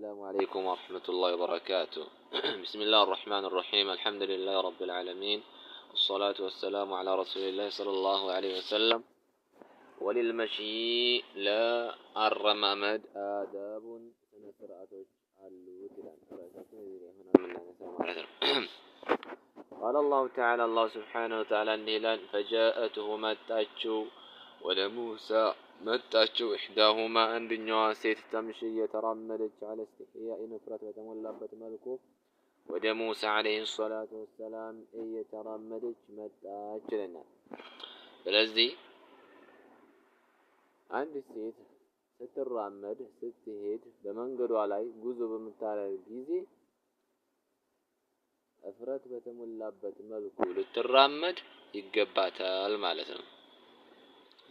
السلام عليكم ورحمة الله وبركاته. بسم الله الرحمن الرحيم. الحمد لله رب العالمين، والصلاة والسلام على رسول الله صلى الله عليه وسلم. وللمشي لا الرمامد آداب سنسرعة قال الله تعالى الله سبحانه وتعالى نيلان فجاءته متاتشو ولموسى متاتشو إحداهما عند ሴት تمشي يترملج على استحياء نفرة وتملبت ملكه ወደ ሙሳ عليه الصلاة والسلام እየተራመደች መጣች ይለናል። ስለዚህ አንድ ሴት ስትራመድ ስትሄድ በመንገዷ ላይ ጉዞ በምታደርግ ጊዜ እፍረት በተሞላበት መልኩ ልትራመድ ይገባታል ማለት ነው።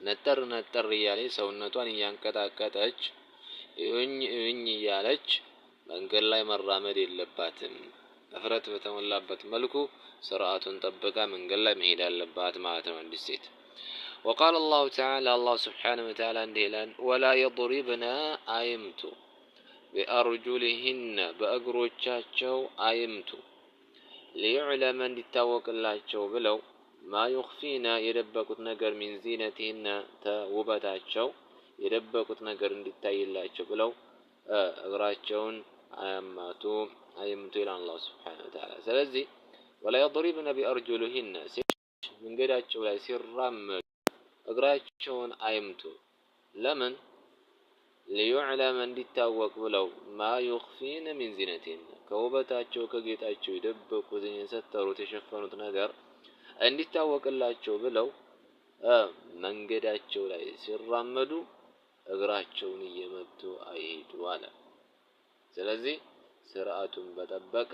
ነጠር ነጠር እያለች ሰውነቷን እያንቀጣቀጠች እኝ እያለች መንገድ ላይ መራመድ የለባትም። እፍረት በተሞላበት መልኩ ስርዓቱን ጠብቃ መንገድ ላይ መሄድ አለባት ማለት ነው አንዲት ሴት። وقال الله تعالى الله سبحانه وتعالى اندهلان ولا يضربن አይምቱ بأرجلهن በእግሮቻቸው አይምቱ ليعلم እንዲታወቅላቸው ብለው ما يخفين የደበቁት ነገር من زينتهن ተውበታቸው የደበቁት ነገር እንዲታይላቸው ብለው እግራቸውን አይምቱ ይላል አላህ Subhanahu Wa Ta'ala። ስለዚህ ولا يضربن بأرجلهن መንገዳቸው ላይ ሲራመዱ እግራቸውን አይምቱ። ለምን? ليعلم እንዲታወቅ ብለው ما يخفين من زينتهن ከውበታቸው ከጌጣቸው የደበቁት የሰተሩት የሸፈኑት ነገር እንዲታወቅላቸው ብለው መንገዳቸው ላይ ሲራመዱ እግራቸውን እየመቱ አይሄዱ አለ። ስለዚህ ስርዓቱን በጠበቀ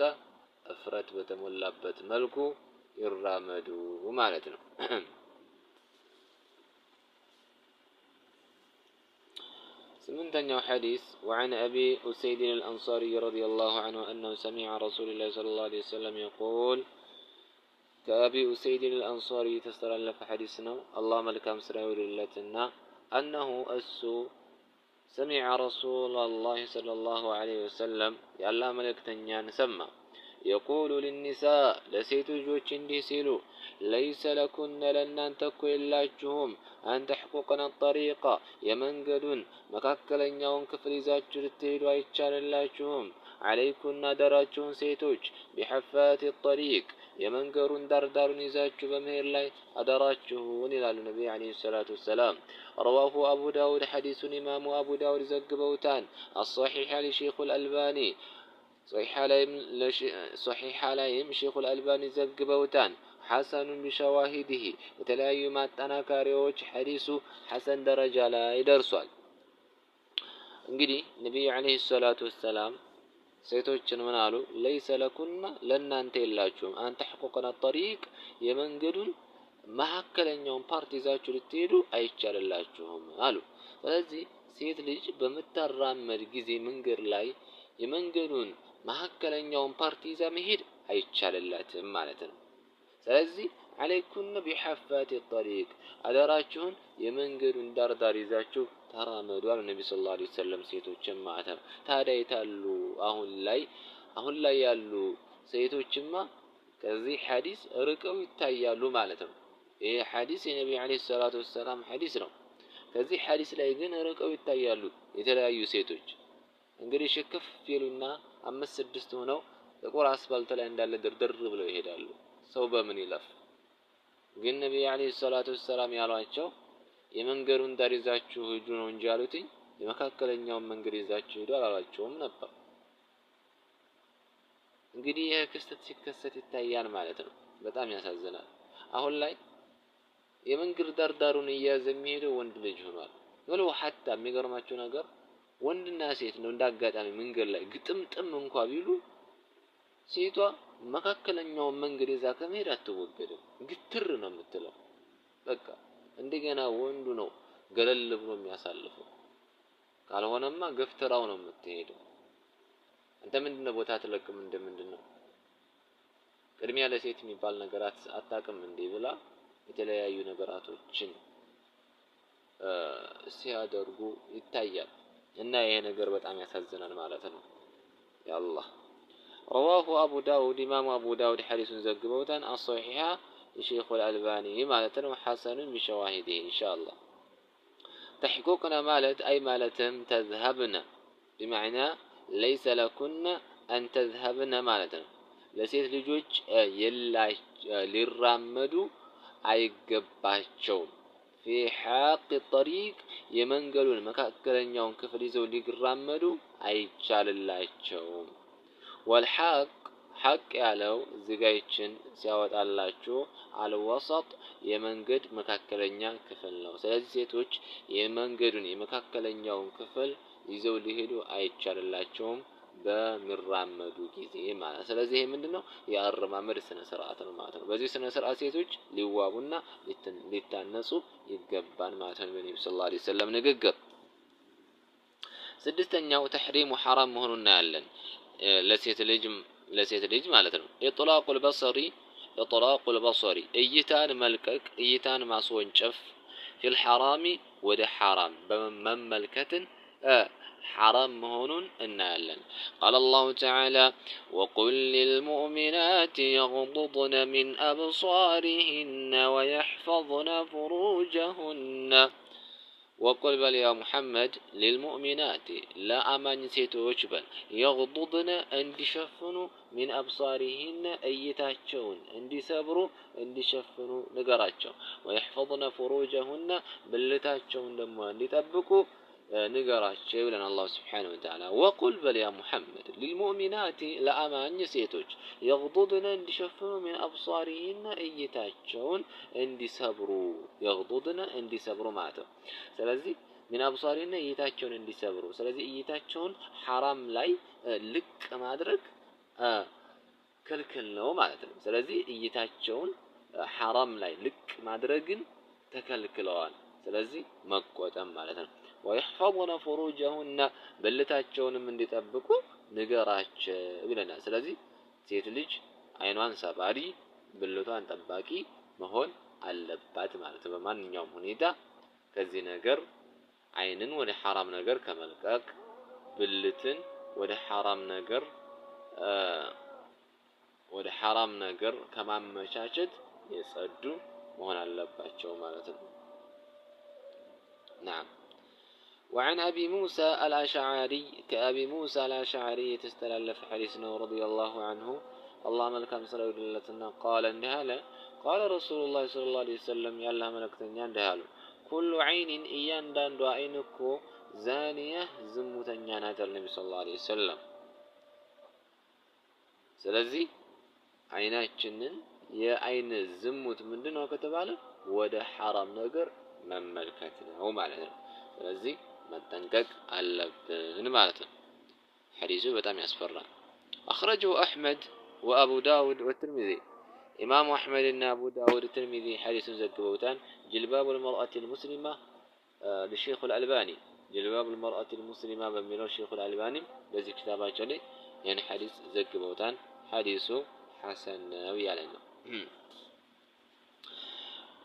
እፍረት በተሞላበት መልኩ ይራመዱ ማለት ነው። ثمانية حديث وعن أبي أسيد الأنصاري رضي الله عنه أنه سمع رسول الله صلى الله عليه وسلم يقول كأبي أسيد الأنصاري تستر لك حديثنا الله ملك أمسره للتنا أنه سمع رسول الله صلى الله عليه وسلم يعلى ملك تنيان سمى يقول للنساء لسيت جوج اندي سيلو ليس لكن لنان تكو إلاجهم أن تحققنا الطريقة يمنقدون مكاكلن كفر إزاج رتيد ويتشال اللاجهم عليكن دراجون سيتوج بحفات الطريق يمنقرون دردار إزاج بمهر لاي أدراجهون إلى النبي عليه الصلاة والسلام. رواه أبو داود حديث إمام أبو داود زقبوتان الصحيح لشيخ الألباني صحيح عليهم شيخ الألباني زقبوتان حسن بشواهده የተለያዩ ማጠናከሪያዎች ሐዲሱ ሐሰን ደረጃ ላይ ደርሷል። እንግዲህ ነብዩ አለይሂ ሰላቱ ወሰለም ሴቶችን ምን አሉ? ليس لكن ለናንተ የላችሁም አንተ حقوقنا الطريق የመንገዱን መሐከለኛውን ፓርት ይዛችሁ ልትሄዱ አይቻልላችሁም አሉ። ስለዚህ ሴት ልጅ በመተራመድ ጊዜ መንገድ ላይ የመንገዱን መሐከለኛውን ፓርት ይዛ መሄድ አይቻልላትም ማለት ነው። ስለዚህ عليكن بحفات الطريق አደራችሁን የመንገዱን ዳርዳር ይዛችሁ ተራመዱ አሉ ነብዩ ሰለላሁ ዐለይሂ ወሰለም ሴቶችን ማለት ነው። ታዲያ የታሉ አሁን ላይ ያሉ ሴቶችማ ከዚህ ሐዲስ ርቀው ይታያሉ ማለት ነው። ይሄ ሐዲስ የነብዩ አለይሂ ሰላቱ ወሰለም ሐዲስ ነው። ከዚህ ሐዲስ ላይ ግን ርቀው ይታያሉ የተለያዩ ሴቶች። እንግዲህ ሽክፍ ይሉና 5-6 ሆነው ጥቁር አስፋልት ላይ እንዳለ ድርድር ብለው ይሄዳሉ። ሰው በምን ይለፍ? ግን ነብዩ አለይሂ ሰላቱ ወሰለም ያሏቸው የመንገዱን ዳር ይዛችሁ ሂዱ ነው እንጂ ያሉትኝ የመካከለኛውን መንገድ ይዛችሁ ሂዱ አላሏቸውም ነበር። እንግዲህ ይህ ክስተት ሲከሰት ይታያል ማለት ነው። በጣም ያሳዝናል። አሁን ላይ የመንገድ ዳርዳሩን እያዘ የሚሄደው ወንድ ልጅ ሆኗል። ወለው ሐታ የሚገርማችሁ ነገር ወንድና ሴት ነው እንዳጋጣሚ መንገድ ላይ ግጥምጥም እንኳን ቢሉ ሴቷ መካከለኛውን መንገድ ይዛ ከመሄድ አትወገድም። ግትር ነው የምትለው። በቃ እንደገና ወንዱ ነው ገለል ብሎ የሚያሳልፈው። ካልሆነማ ገፍትራው ነው የምትሄደው። አንተ ምንድነው ቦታ አትለቅም እንደምንድነው? ቅድሚያ ለሴት የሚባል ነገር አታውቅም እንዴ ብላ የተለያዩ ነገራቶችን ሲያደርጉ ይታያል። እና ይሄ ነገር በጣም ያሳዝናል ማለት ነው። يا الله. رواه أبو داود إمام أبو داود حديث زقبوتان الصحيحة الشيخ الألباني مالة وحسن بشواهده إن شاء الله. تحققنا مالت أي مالتم تذهبن بمعنى ليس لكن أن تذهبن مالتنا ለሴት ልጆች ሊራመዱ አይገባቸውም في حق الطريق የመንገዱን መካከለኛውን ክፍል ይዘው ሊራመዱ አይቻልላቸውም والحق حق ያለው ዝጋይችን ሲያወጣላችሁ አልወሰጥ የመንገድ መካከለኛ ክፍል ነው ስለዚህ ሴቶች የመንገዱን የመካከለኛውን ክፍል ይዘው ሊሄዱ አይቻልላቸውም በሚራመዱ ጊዜ ማለት ስለዚህ ይሄ ምንድነው የአረማመድ ስነ ስርዓት ነው ማለት ነው በዚህ ስነ ስርዓት ሴቶች ሊዋቡና ሊታነጹ ይገባል ማለት ነው በነብዩ ሰለላሁ ዐለይሂ ወሰለም ንግግር ስድስተኛው ተሕሪሙ ሐራም መሆኑን ያለን ለሴት ልጅ ማለት ነው ኢጥላቁል በሰሪ እይታን መልቀቅ እይታን ማስወንጨፍ في الحرام ወደ ሐራም በመመልከትን حرام مهون إنالا قال الله تعالى وقل للمؤمنات يغضضن من أبصارهن ويحفظن فروجهن وقل بل يا محمد للمؤمنات لا أمان سيتوش بل يغضضن اندي شفنوا من أبصارهن أيتاتشون اندي سبروا اندي شفنوا نقراتشون ويحفظن فروجهن بلتاتشون لما اندي تبكوا نقراتشون يقولنا الله سبحانه وتعالى وقل بل يا محمد للمؤمنات لا أمان سيتوش يغضضن اندي شفنوا من أبصارهن أيتاتشون اندي سبروا يغضضن اندي سبروا معته ስለዚህ ምን አብሳሪና እይታቸውን እንዲሰብሩ ስለዚህ እይታቸውን ሐራም ላይ ልቅ ማድረግ ክልክል ነው ማለት ነው ስለዚህ እይታቸውን ሐራም ላይ ልቅ ማድረግን ተከልክለዋል ስለዚህ መቆጠም ማለት ነው ويحفظن فروجهن በልታቸውንም እንዲጠብቁ ንገራቸው ብለናል ስለዚህ ሴት ልጅ አይኗን ሰባሪ ብልቷን ጠባቂ መሆን አለባት ማለት ነው በማንኛውም ሁኔታ ከዚህ ነገር አይንን ወደ ሐራም ነገር ከመልቀቅ ብልትን ወደ ሐራም ነገር ከማመቻቸት የጸዱ መሆን አለባቸው ማለት ነው نعم وعن أبي موسى الأشعري كأبي موسى الأشعري تستلف حديثنا رضي الله عنه الله ملكم صلى الله عليه وسلم قال اندهاله قال رسول الله صلى الله عليه وسلم يا الله ملكتني اندهاله كل عين እያንዳንዱ አይን እኮ ዛኒያ ዝሙተኛ ናት ነብዩ ሰለላሁ ዐለይሂ ወሰለም ስለዚህ አይናችንን የአይን ዝሙት ምንድነው ከተባለ ወደ ሐራም ነገር መመልከት ነው ማለት ነው ስለዚህ መጠንቀቅ አለብን ማለት ነው ሐዲሱ በጣም ያስፈራል اخرجه احمد وابو داود والترمذي إمام أحمد بن أبو داود الترمذي حديث زكبوتان جلباب المرأة المسلمة للشيخ الألباني جلباب المرأة المسلمة بميلو الشيخ الألباني بذي كتابات جلي يعني حديث زكبوتان حديث حسن ويعلن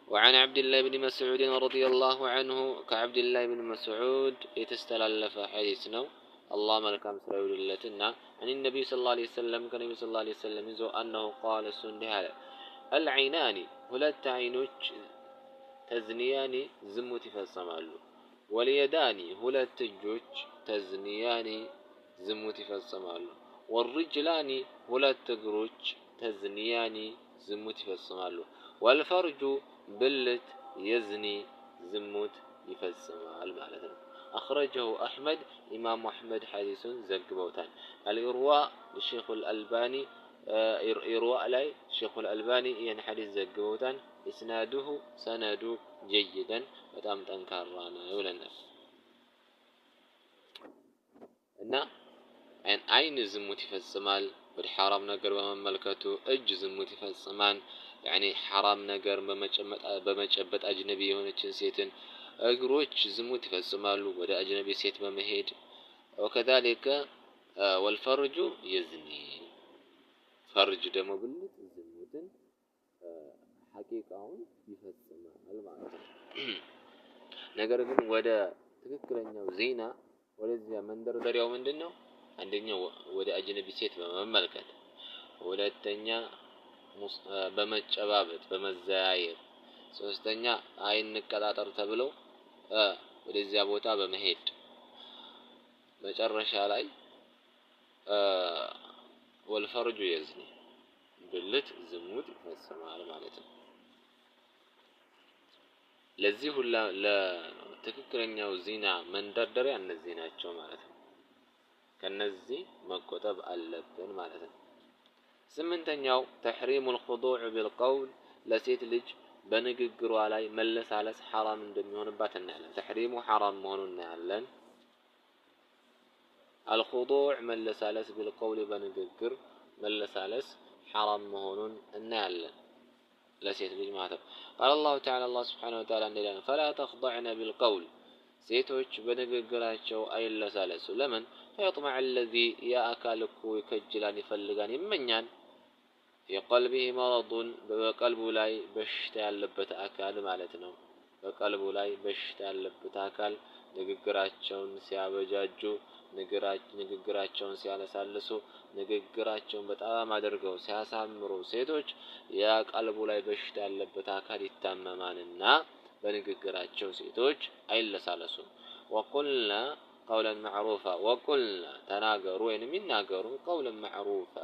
وعن عبد الله بن مسعود رضي الله عنه كعبد الله بن مسعود يتستلف حديثنا الله ملكم سرور لتنا عن النبي صلى الله عليه وسلم كان النبي صلى الله عليه وسلم أنه قال سندها العينان ሁለት አይኖች ተዝኒያኒ ዝሙት ይፈጽማሉ ወልየዳኒ ሁለት እጆች ተዝኒያኒ ዝሙት ይፈጽማሉ ወርጅላኒ ሁለት እግሮች ተዝኒያኒ ዝሙት ይፈጽማሉ ወልፈርጁ ብልት የዝኒ ዝሙት ይፈጽማል ማለት ነው أخرجه أحمد إمام أحمد حديث زكبوتان الإرواء الشيخ الألباني إرواء لاي الشيخ الألباني يعني حديث زكبوتان إسناده سنده جيدا بتام تنكرانا يولنا إن عين زموت في السمال بالحرام نجر ومملكته أج زموت في السمان يعني حرام نجر بمجبت أجنبي هنا جنسيتن እግሮች ዝሙት ይፈጽማሉ ወደ አጅነቢ ሴት በመሄድ وكذلك والفرج يزني فرج ደግሞ ብልት ዝሙትን ሐቂቃውን ይፈጽማል ማለት ነው ነገር ግን ወደ ትክክለኛው ዜና ወደዚያ መንደርደሪያው ምንድነው አንደኛው ወደ አጅነቢ ሴት በመመልከት፣ ሁለተኛ በመጨባበጥ በመዘያየር፣ ሶስተኛ አይን እንቀጣጠር ተብለው ወደዚያ ቦታ በመሄድ መጨረሻ ላይ ወልፈርጁ የዝኒ ብልት ዝሙት ይፈጽማል ማለት ነው። ለዚህ ሁላ ለትክክለኛው ዚና መንደርደሪያ እነዚህ ናቸው ማለት ነው። ከነዚህ መቆጠብ አለብን ማለት ነው። ስምንተኛው ተሕሪሙል ኹዱዕ ቢልቀውል ለሴት ልጅ በንግግሯ ላይ መለሳለስ ሐራም እንደሚሆንባት እናያለን። ተሕሪሙ ሐራም መሆኑን እናያለን። አልኹዱዕ መለሳለስ ቢልቀውል በንግግር መለሳለስ ሐራም መሆኑን እናያለን ለሴት ልጅ ማለት ነው። ቃል አላሁ ተዓላ አላህ ስብሓነሁ ወተዓላ እንዲለን ፈላ ተኽضዕነ ቢልቀውል ሴቶች በንግግራቸው አይለሳለሱ። ለምን? ፈየጥመዐ አለዚ ያ አካል እኮ ይከጅላል፣ ይፈልጋል፣ ይመኛል ፊቀልቢሂ መረዱን በቀልቡ ላይ በሽታ ያለበት አካል ማለት ነው። በቀልቡ ላይ በሽታ ያለበት አካል ንግግራቸውን ሲያበጃጁ፣ ንግግራቸውን ሲያለሳልሱ፣ ንግግራቸውን በጣም አድርገው ሲያሳምሩ ሴቶች ያ ቀልቡ ላይ በሽታ ያለበት አካል ይታመማልና በንግግራቸው ሴቶች አይለሳለሱም። ወቁልና ቀውለን መዕሩፋ ወቁልና ተናገሩ ወይንም ይናገሩ ቀውለን መዕሩፋ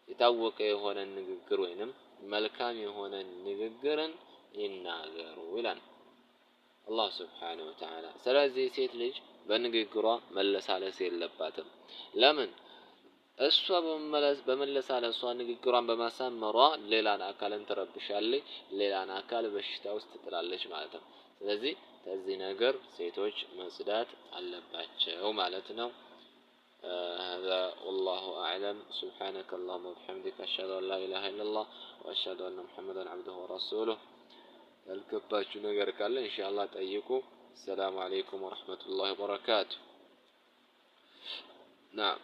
የታወቀ የሆነ ንግግር ወይንም መልካም የሆነ ንግግርን ይናገሩ ይላል አላህ ስብሓነሁ ወተዓላ። ስለዚህ ሴት ልጅ በንግግሯ መለሳለስ የለባትም። ለምን? እሷ በመለሳለሷ ንግግሯን በማሳመሯ ሌላን አካልን ትረብሻለች፣ ሌላን አካል በሽታ ውስጥ ትጥላለች ማለት ነው። ስለዚህ ከዚህ ነገር ሴቶች መጽዳት አለባቸው ማለት ነው። هذا والله أعلم. سبحانك اللهم وبحمدك أشهد أن لا إله إلا الله وأشهد أن محمدا عبده ورسوله. ያልገባችሁ ነገር ካለ ኢንሻአላህ ጠይቁ። السلام عليكم ورحمة الله وبركاته. نعم.